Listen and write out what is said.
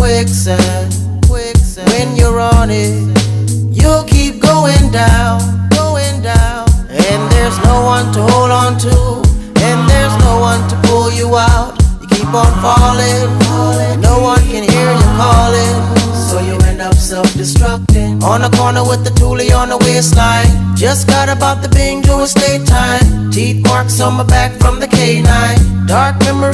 quicksand. When you're on it, you'll keep going down. And there's no one to hold on to, and there's no one to pull you out. You keep on falling, no one can hear you calling, so you end up self-destructing. On the corner with the toolie on the waistline, just got about the Bing to estate time. Teeth marks on my back from the K9. Dark memories